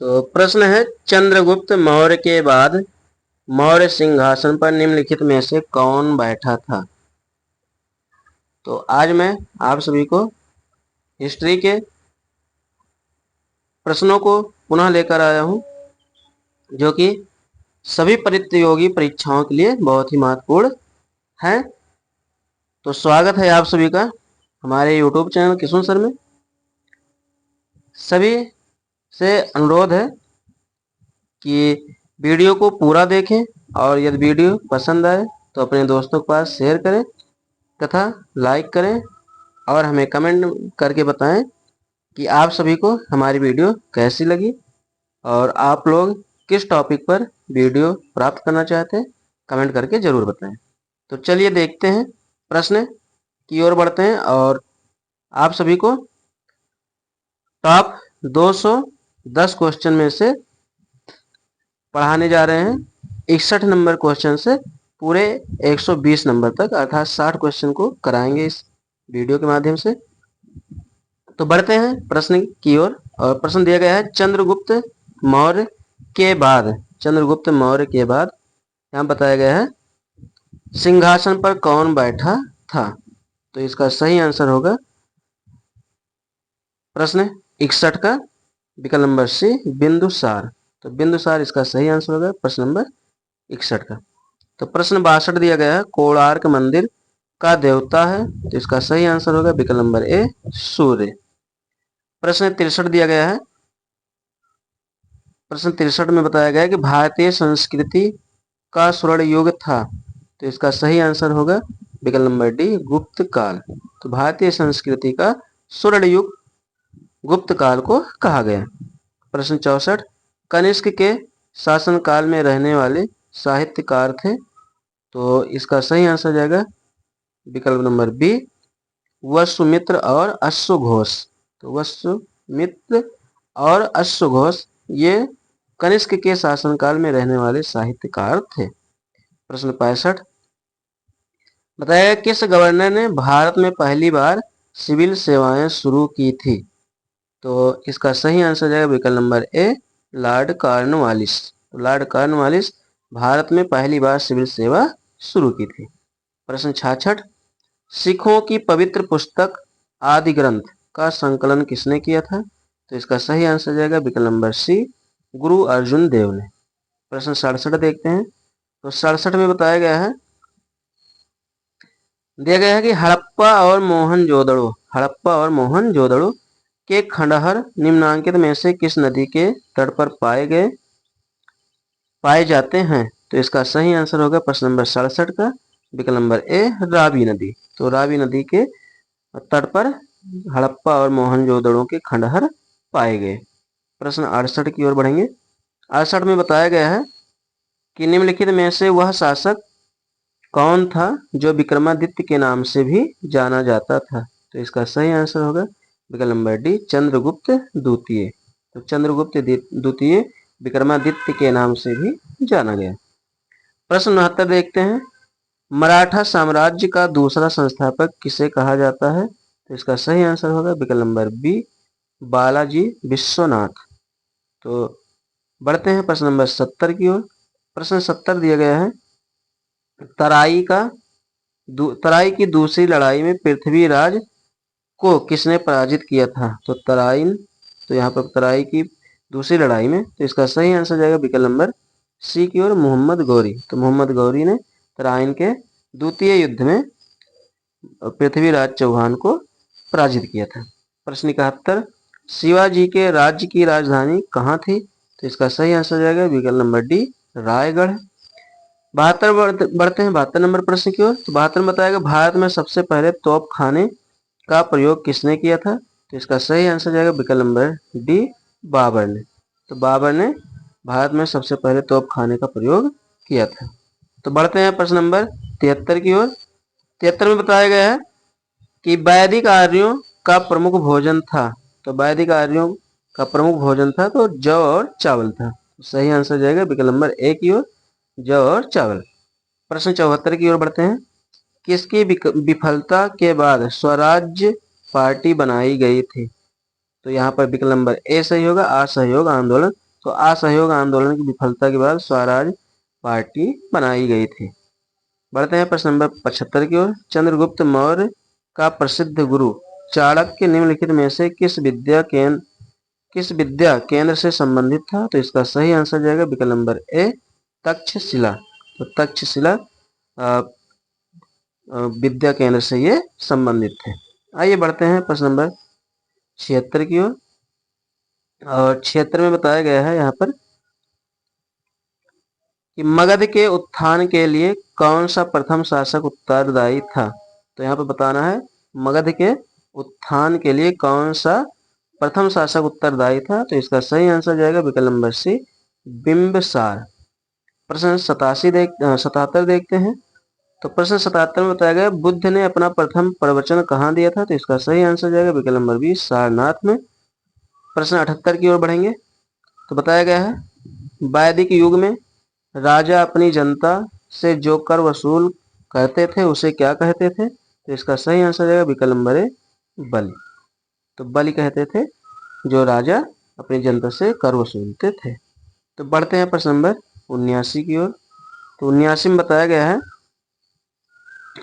तो प्रश्न है, चंद्रगुप्त मौर्य के बाद मौर्य सिंहासन पर निम्नलिखित में से कौन बैठा था? तो आज मैं आप सभी को हिस्ट्री के प्रश्नों को पुनः लेकर आया हूं, जो कि सभी प्रतियोगी परीक्षाओं के लिए बहुत ही महत्वपूर्ण है। तो स्वागत है आप सभी का हमारे YouTube चैनल किशोर सर में। सभी से अनुरोध है कि वीडियो को पूरा देखें और यदि वीडियो पसंद आए तो अपने दोस्तों के पास शेयर करें तथा लाइक करें और हमें कमेंट करके बताएं कि आप सभी को हमारी वीडियो कैसी लगी और आप लोग किस टॉपिक पर वीडियो प्राप्त करना चाहते हैं, कमेंट करके ज़रूर बताएं। तो चलिए देखते हैं, प्रश्न की ओर बढ़ते हैं और आप सभी को टॉप 210 क्वेश्चन में से पढ़ाने जा रहे हैं। 61 नंबर क्वेश्चन से पूरे 120 नंबर तक, अर्थात 60 क्वेश्चन को कराएंगे इस वीडियो के माध्यम से। तो बढ़ते हैं प्रश्न की ओर और प्रश्न दिया गया है, चंद्रगुप्त मौर्य के बाद, चंद्रगुप्त मौर्य के बाद यहाँ बताया गया है सिंहासन पर कौन बैठा था? तो इसका सही आंसर होगा प्रश्न 61 का विकल्प नंबर सी, बिंदुसार। तो बिंदुसार इसका सही आंसर होगा प्रश्न नंबर 61 का। तो प्रश्न 62 दिया गया है, कोणार्क मंदिर का देवता है? तो इसका सही आंसर होगा विकल्प नंबर ए, सूर्य। प्रश्न 63 दिया गया है, प्रश्न 63 में बताया गया है कि भारतीय संस्कृति का स्वर्ण युग था? तो इसका सही आंसर होगा विकल्प नंबर डी, गुप्त काल। तो भारतीय संस्कृति का स्वर्ण युग गुप्त काल को कहा गया। प्रश्न 64, कनिष्क के शासनकाल में रहने वाले साहित्यकार थे? तो इसका सही आंसर जाएगा विकल्प नंबर बी, वसुमित्र और अश्वघोष। तो वसुमित्र और अश्वघोष ये कनिष्क के शासनकाल में रहने वाले साहित्यकार थे। प्रश्न 65 बताया, किस गवर्नर ने भारत में पहली बार सिविल सेवाएं शुरू की थी? तो इसका सही आंसर जाएगा विकल्प नंबर ए, लॉर्ड कॉर्नवालिस। तो लॉर्ड कॉर्नवालिस भारत में पहली बार सिविल सेवा शुरू की थी। प्रश्न 66, सिखों की पवित्र पुस्तक आदि ग्रंथ का संकलन किसने किया था? तो इसका सही आंसर जाएगा विकल्प नंबर सी, गुरु अर्जुन देव ने। प्रश्न 67 देखते हैं। तो 67 में बताया गया है, दिया गया है कि हड़प्पा और मोहनजोदड़ो के खंडहर निम्नांकित में से किस नदी के तट पर पाए जाते हैं? तो इसका सही आंसर होगा प्रश्न नंबर 67 का विकल्प नंबर ए, रावी नदी। तो रावी नदी के तट पर हड़प्पा और मोहनजोदड़ो के खंडहर पाए गए। प्रश्न 68 की ओर बढ़ेंगे। 68 में बताया गया है कि निम्नलिखित में से वह शासक कौन था जो विक्रमादित्य के नाम से भी जाना जाता था? तो इसका सही आंसर होगा विकल्प नंबर डी, चंद्रगुप्त द्वितीय। तो चंद्रगुप्त द्वितीय विक्रमादित्य के नाम से भी जाना गया। प्रश्न 69 देखते हैं, मराठा साम्राज्य का दूसरा संस्थापक किसे कहा जाता है? तो इसका सही आंसर होगा विकल्प नंबर बी, बालाजी विश्वनाथ। तो बढ़ते हैं प्रश्न नंबर 70 की ओर। प्रश्न 70 दिया गया है, तराई की दूसरी लड़ाई में पृथ्वीराज को किसने पराजित किया था? तो यहाँ पर तराई की दूसरी लड़ाई में, तो इसका सही आंसर जाएगा विकल्प नंबर सी की ओर, मोहम्मद गौरी। तो मोहम्मद गौरी ने तराइन के द्वितीय युद्ध में पृथ्वीराज चौहान को पराजित किया था। प्रश्न 71, शिवाजी के राज्य की राजधानी कहाँ थी? तो इसका सही आंसर जाएगा विकल्प नंबर डी, रायगढ़। 72 बढ़ते हैं 72 नंबर प्रश्न की ओर। तो 72 में बताया, भारत में सबसे पहले तोपखाने का प्रयोग किसने किया था? तो इसका सही आंसर जाएगा विकल्प नंबर डी, बाबर ने। तो बाबर ने भारत में सबसे पहले तोपखाने का प्रयोग किया था। तो बढ़ते हैं प्रश्न नंबर 73 की ओर। 73 में बताया गया है कि वैदिक आर्यों का प्रमुख भोजन था। तो वैदिक आर्यों का प्रमुख भोजन था तो जौ और चावल था। सही आंसर जाएगा विकल्प नंबर ए की ओर, जौ और चावल। प्रश्न 74 की ओर बढ़ते हैं, किसकी विफलता के बाद स्वराज्य पार्टी बनाई गई थी? तो यहाँ पर विकल्प नंबर ए सही होगा, असहयोग आंदोलन। तो असहयोग आंदोलन की विफलता के बाद स्वराज पार्टी बनाई गई थी। बढ़ते हैं प्रश्न नंबर 75 की ओर। चंद्रगुप्त मौर्य का प्रसिद्ध गुरु चाणक्य निम्नलिखित में से किस विद्या केंद्र से संबंधित था? तो इसका सही आंसर जाएगा विकल्प नंबर ए, तक्षशिला। तो तक्षशिला विद्या केंद्र से ये संबंधित थे। आइए बढ़ते हैं प्रश्न नंबर 76 की ओर। और 76 में बताया गया है यहाँ पर कि मगध के उत्थान के लिए कौन सा प्रथम शासक उत्तरदायी था? तो यहाँ पर बताना है मगध के उत्थान के लिए कौन सा प्रथम शासक उत्तरदायी था? तो इसका सही आंसर जाएगा विकल्प नंबर सी, बिंबिसार। प्रश्न 77 देखते हैं। तो प्रश्न 77 में बताया गया बुद्ध ने अपना प्रथम प्रवचन कहाँ दिया था? तो इसका सही आंसर जाएगा विकल्प नंबर बी, सारनाथ में। प्रश्न 78 की ओर बढ़ेंगे। तो बताया गया है वैदिक युग में राजा अपनी जनता से जो कर वसूल करते थे उसे क्या कहते थे? तो इसका सही आंसर जाएगा विकल्प नंबर ए, बलि। तो बलि कहते थे जो राजा अपनी जनता से कर वसूलते थे। तो बढ़ते हैं प्रश्न नंबर 79 की ओर। तो 79 में बताया गया है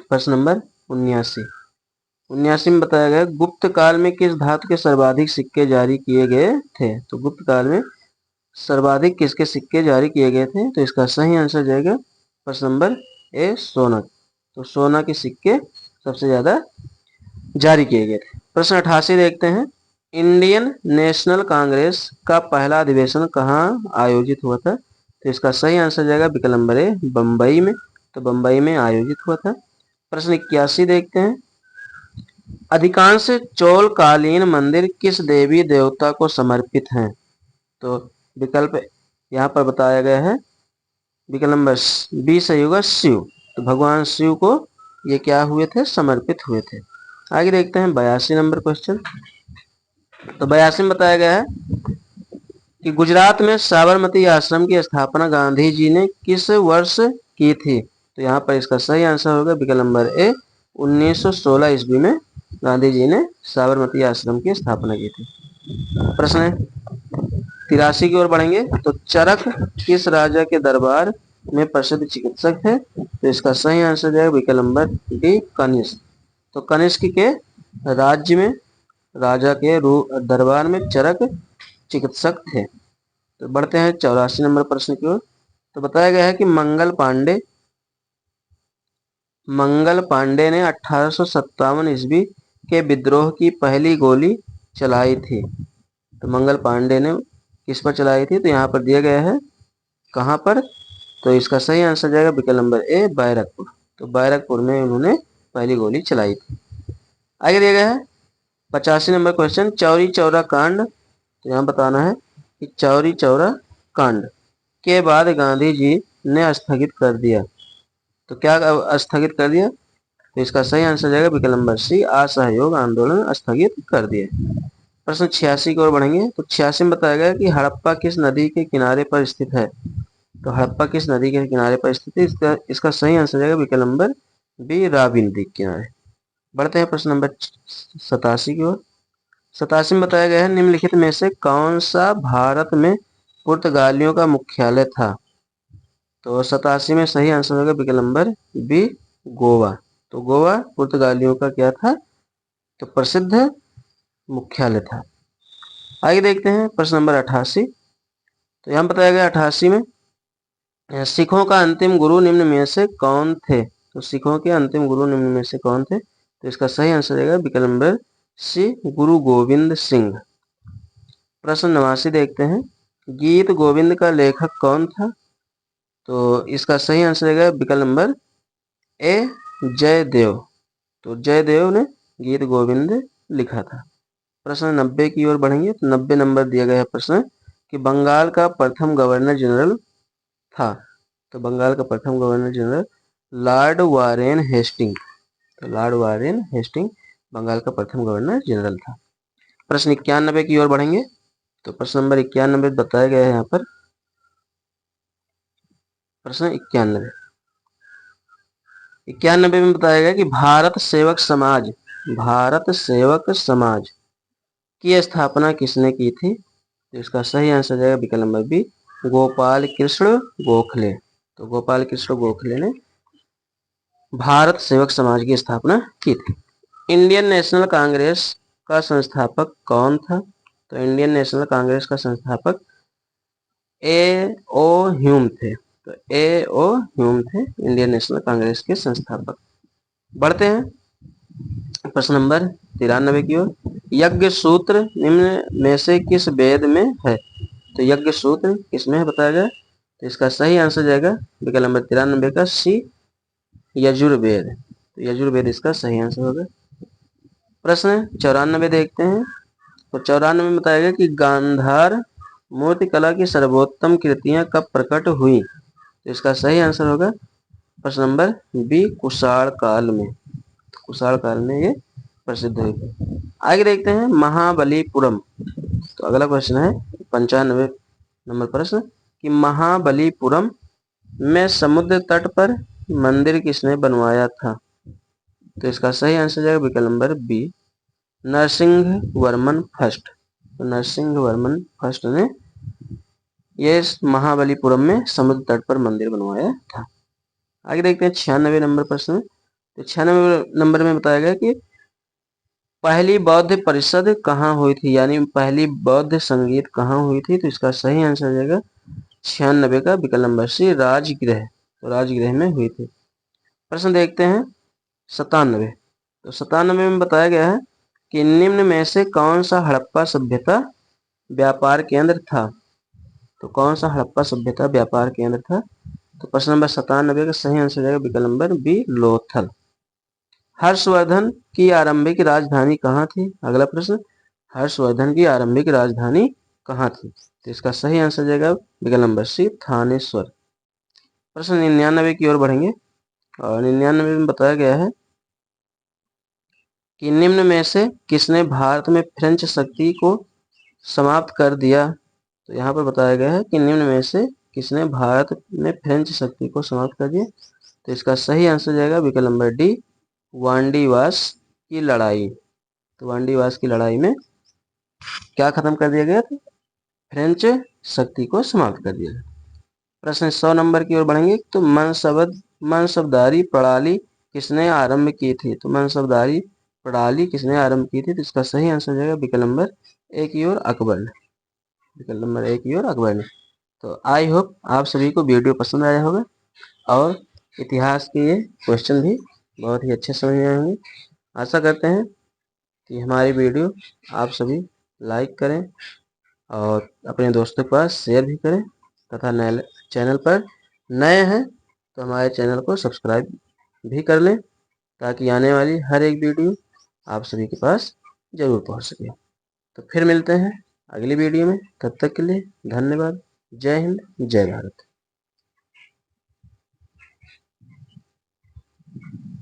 प्रश्न नंबर 79 में बताया गया गुप्त काल में किस धातु के सर्वाधिक सिक्के जारी किए गए थे? तो गुप्त काल में सर्वाधिक किसके सिक्के जारी किए गए थे? तो इसका सही आंसर जाएगा प्रश्न नंबर ए, सोना। तो सोना के सिक्के सबसे ज्यादा जारी किए गए थे। प्रश्न 88 देखते हैं। इंडियन नेशनल कांग्रेस का पहला अधिवेशन कहाँ आयोजित हुआ था? तो इसका सही आंसर जाएगा विकल्प नंबर ए, बंबई में। तो बंबई में आयोजित हुआ था। प्रश्न 81 देखते हैं। अधिकांश चोलकालीन मंदिर किस देवी देवता को समर्पित हैं? तो विकल्प यहाँ पर बताया गया है विकल्प नंबर बी सही होगा, शिव। तो भगवान शिव को ये क्या हुए थे? समर्पित हुए थे। आगे देखते हैं 82 नंबर क्वेश्चन। तो 82 में बताया गया है कि गुजरात में साबरमती आश्रम की स्थापना गांधी जी ने किस वर्ष की थी? तो यहाँ पर इसका सही आंसर होगा विकल्प नंबर ए, 1916 ईस्वी में गांधी जी ने साबरमती आश्रम की स्थापना की थी। प्रश्न 83 की ओर बढ़ेंगे। तो चरक किस राजा के दरबार में प्रसिद्ध चिकित्सक थे? तो इसका सही आंसर जाएगा विकल्प नंबर डी, कनिष्क। तो कनिष्क के राज्य में राजा के दरबार में चरक चिकित्सक थे। तो बढ़ते हैं 84 नंबर प्रश्न की ओर। तो बताया गया है कि मंगल पांडे ने 1857 ईस्वी के विद्रोह की पहली गोली चलाई थी। तो मंगल पांडे ने किस पर चलाई थी? तो यहाँ पर दिया गया है कहाँ पर? तो इसका सही आंसर जाएगा विकल्प नंबर ए, बैरकपुर। तो बैरकपुर में उन्होंने पहली गोली चलाई थी। आगे दिया गया है 85 नंबर क्वेश्चन, चौरी चौरा कांड। तो यहाँ बताना है कि चौरी चौरा कांड के बाद गांधी जी ने स्थगित कर दिया। तो क्या स्थगित कर दिया? तो इसका सही आंसर जाएगा विकल्प नंबर सी, असहयोग आंदोलन स्थगित कर दिए। प्रश्न 86 की ओर बढ़ेंगे। तो 86 में बताया गया कि हड़प्पा किस नदी के किनारे पर स्थित है? तो हड़प्पा किस नदी के किनारे पर स्थित है? इसका सही आंसर जाएगा विकल्प नंबर बी, रावी नदी के किनारे। बढ़ते हैं प्रश्न नंबर 87 की ओर। 87 में बताया गया है निम्नलिखित में से कौन सा भारत में पुर्तगालियों का मुख्यालय था? तो 87 में सही आंसर होगा विकल्प नंबर बी, गोवा। तो गोवा पुर्तगालियों का क्या था? तो प्रसिद्ध मुख्यालय था। आगे देखते हैं प्रश्न नंबर 88। तो यहाँ बताया गया 88 में सिखों का अंतिम गुरु निम्न में से कौन थे? तो सिखों के अंतिम गुरु निम्न में से कौन थे? तो इसका सही आंसर रहेगा विकल्प नंबर सी, गुरु गोविंद सिंह। प्रश्न 89 देखते हैं। गीत गोविंद का लेखक कौन था? तो इसका सही आंसर रहेगा विकल्प नंबर ए, जयदेव। तो जयदेव ने गीत गोविंद लिखा था। प्रश्न 90 की ओर बढ़ेंगे। तो 90 नंबर दिया गया है प्रश्न कि बंगाल का प्रथम गवर्नर जनरल था। तो बंगाल का प्रथम governor general Lord Warren Hasting. तो लॉर्ड वारेन हेस्टिंग बंगाल का प्रथम गवर्नर जनरल था। प्रश्न 91 की ओर बढ़ेंगे। तो प्रश्न नंबर 91 बताया गया है यहाँ पर। प्रश्न 91 में बताया गया कि भारत सेवक समाज की स्थापना किसने की थी? तो इसका सही आंसर जाएगा विकल्प नंबर बी, गोपाल कृष्ण गोखले। तो गोपाल कृष्ण गोखले ने भारत सेवक समाज की स्थापना की थी। इंडियन नेशनल कांग्रेस का संस्थापक कौन था? तो इंडियन नेशनल कांग्रेस का संस्थापक ए ओ ह्यूम थे। तो ए ओ ह्यूम थे इंडियन नेशनल कांग्रेस के संस्थापक। बढ़ते हैं प्रश्न नंबर 93 की ओर। यज्ञ सूत्र निम्न में से किस वेद में है? तो यज्ञ सूत्र किसमें है बताया गया? तो इसका सही आंसर जाएगा विकल्प नंबर 93 का सी, यजुर्वेद। तो यजुर्वेद इसका सही आंसर होगा। प्रश्न 94 देखते हैं। तो 94 में बताया गया कि गांधार मूर्ति कला की सर्वोत्तम कृतियां कब प्रकट हुई? तो इसका सही आंसर होगा प्रश्न नंबर बी, कुषाण काल में। कुषाण काल में ये प्रसिद्ध हुई थी। आगे देखते हैं महाबलीपुरम। तो अगला प्रश्न है 95 नंबर प्रश्न कि महाबलीपुरम में समुद्र तट पर मंदिर किसने बनवाया था? तो इसका सही आंसर जाएगा विकल्प नंबर बी, नरसिंह वर्मन फर्स्ट। तो नरसिंह वर्मन फर्स्ट ने ये महाबलीपुरम में समुद्र तट पर मंदिर बनवाया था। आगे देखते हैं 96 नंबर प्रश्न। तो 96 नंबर में बताया गया कि पहली बौद्ध परिषद कहाँ हुई थी, यानी पहली बौद्ध संगीत कहाँ हुई थी? तो इसका सही आंसर जाएगा 96 का विकल्प नंबर सी, राजगृह। तो राजगृह में हुई थी। प्रश्न देखते हैं 97। तो 97 में बताया गया है कि निम्न में से कौन सा हड़प्पा सभ्यता व्यापार केंद्र था? तो कौन सा हड़प्पा सभ्यता व्यापार केंद्र था? तो प्रश्न नंबर 97 का सही आंसर जाएगा विकल्प नंबर बी, लोथल। हर्षवर्धन की आरंभिक राजधानी कहाँ थी? अगला प्रश्न, हर्षवर्धन की आरंभिक राजधानी कहाँ थी? तो इसका सही आंसर जाएगा विकल्प नंबर सी, थानेश्वर। प्रश्न 99 की ओर बढ़ेंगे और 99 में बताया गया है कि निम्न में से किसने भारत में फ्रेंच शक्ति को समाप्त कर दिया? तो यहाँ पर बताया गया है कि निम्न में से किसने भारत में फ्रेंच शक्ति को समाप्त कर दिया? तो इसका सही आंसर जाएगा विकल्प नंबर डी, वांडीवास की लड़ाई। तो वांडीवास की लड़ाई में क्या खत्म कर दिया गया था? फ्रेंच शक्ति को समाप्त कर दिया गया। प्रश्न 100 नंबर की ओर बढ़ेंगे। तो मनसबदारी प्रणाली किसने आरंभ की थी? तो मनसबदारी प्रणाली किसने आरंभ की थी? तो इसका सही आंसर जाएगा विकल्प नंबर ए की ओर, अकबर ने। विकल्प नंबर ए की ओर, अकबर ने। तो आई होप आप सभी को वीडियो पसंद आया होगा और इतिहास के ये क्वेश्चन भी बहुत ही अच्छे समझ में आए होंगे। आशा करते हैं कि हमारी वीडियो आप सभी लाइक करें और अपने दोस्तों के पास शेयर भी करें तथा नए चैनल पर नए हैं तो हमारे चैनल को सब्सक्राइब भी कर लें ताकि आने वाली हर एक वीडियो आप सभी के पास ज़रूर पहुंच सके। तो फिर मिलते हैं अगली वीडियो में, तब तक के लिए धन्यवाद। जय हिंद, जय भारत।